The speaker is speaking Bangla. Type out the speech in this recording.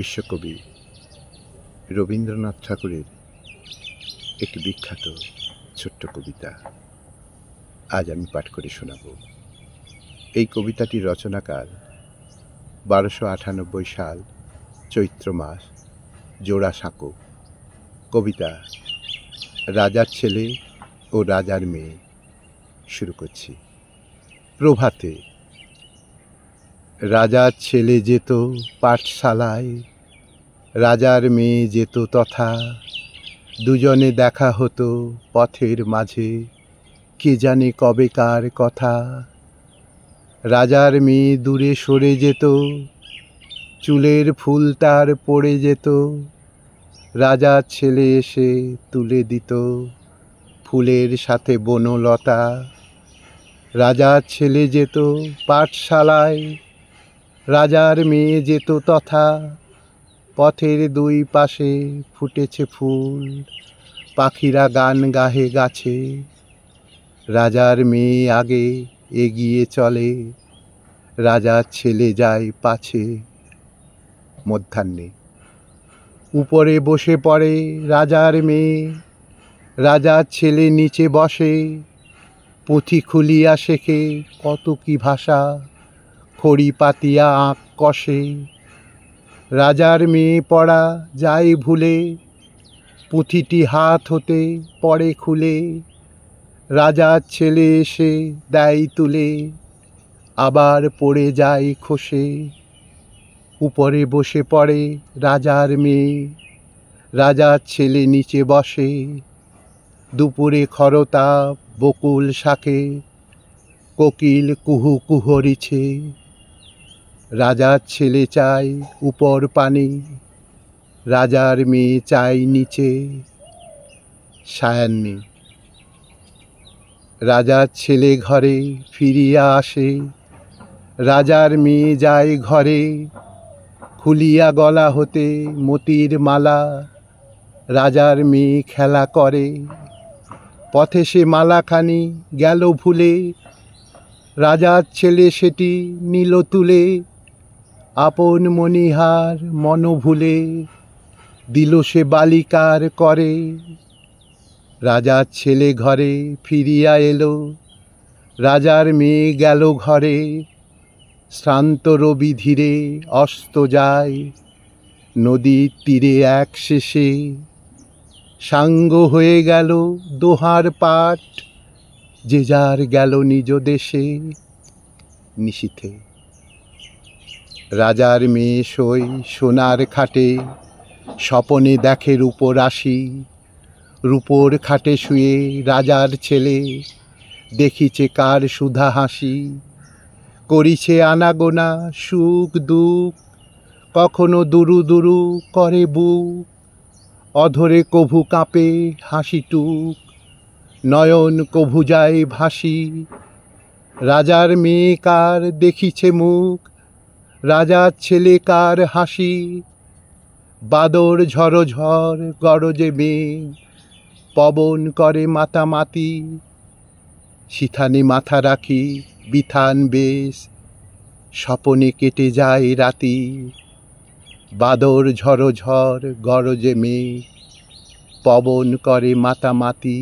বিশ্বকবি রবীন্দ্রনাথ ঠাকুরের একটি বিখ্যাত ছোট্ট কবিতা আজ আমি পাঠ করে শোনাব। এই কবিতাটির রচনাকাল 1298 সাল চৈত্র মাস, জোড়াসাঁকো। কবিতা রাজার ছেলে ও রাজার মেয়ে। শুরু করছি। প্রভাতে রাজার ছেলে যেত পাঠশালায়, রাজার মেয়ে যেত তথা। দুজনে দেখা হতো পথের মাঝে, কে জানে কবেকার কথা। রাজার মেয়ে দূরে সরে যেত, চুলের ফুল তার পড়ে যেত। রাজার ছেলে এসে তুলে দিত ফুলের সাথে বনলতা। রাজার ছেলে যেত পাঠশালায়, রাজার মেয়ে যেত তথা। পথের দুই পাশে ফুটেছে ফুল, পাখিরা গান গাহে গাছে। রাজার মেয়ে আগে এগিয়ে চলে, রাজার ছেলে যায় পাছে। মধ্যাহ্নে উপরে বসে পড়ে রাজার মেয়ে, রাজার ছেলে নিচে বসে। পুঁথি খুলিয়া শেখে কত কি ভাষা, খড়ি পাতিয়া আঁক কষে। রাজার মেয়ে পড়া যায় ভুলে, পুঁথিটি হাত হতে পড়ে খুলে। রাজার ছেলে এসে দেয় তুলে, আবার পড়ে যায় খসে। উপরে বসে পড়ে রাজার মেয়ে, রাজার ছেলে নিচে বসে। দুপুরে খরতাপ বকুল শাকে, কোকিল কুহু কুহরিছে। রাজার ছেলে চায় উপর পানি, রাজার মেয়ে চায় নিচে। সায়াহ্নে রাজার ছেলে ঘরে ফিরিয়া আসে, রাজার মেয়ে যায় ঘরে। খুলিয়া গলা হতে মতির মালা, রাজার মেয়ে খেলা করে। পথে সে মালাখানি গেল ভুলে, রাজার ছেলে সেটি নিল তুলে। আপন মণিহার মন ভুলে, দিল সে বালিকার করে। রাজার ছেলে ঘরে ফিরিয়া এলো, রাজার মেয়ে গেল ঘরে। শ্রান্ত রবি ধীরে অস্ত যায়, নদীর তীরে এক শেষে। সাঙ্গ হয়ে গেল দোহার পাট, যে যার গেল নিজ দেশে। নিশীথে রাজার মেয়ে শোয় সোনার খাটে, স্বপনে দেখে রূপরাশি। রূপোর খাটে শুয়ে রাজার ছেলে, দেখিছে কার সুধা হাসি। করিছে আনাগোনা সুখ দুঃখ, কখনো দুরু দুরু করে বুক। অধরে কভু কাঁপে হাসিটুক, নয়ন কভু যায় ভাসি। রাজার মেয়ে কার দেখিছে মুখ, রাজার ছেলে কার হাসি। বাদর ঝড় ঝড় গরজে মেঘ, পবন করে মাতামাতি। সিথানে মাথা রাখি বিথান বেশ, স্বপনে কেটে যায় রাতি। বাদর ঝড় ঝড় গরজে মেঘ, পবন করে মাতামাতি।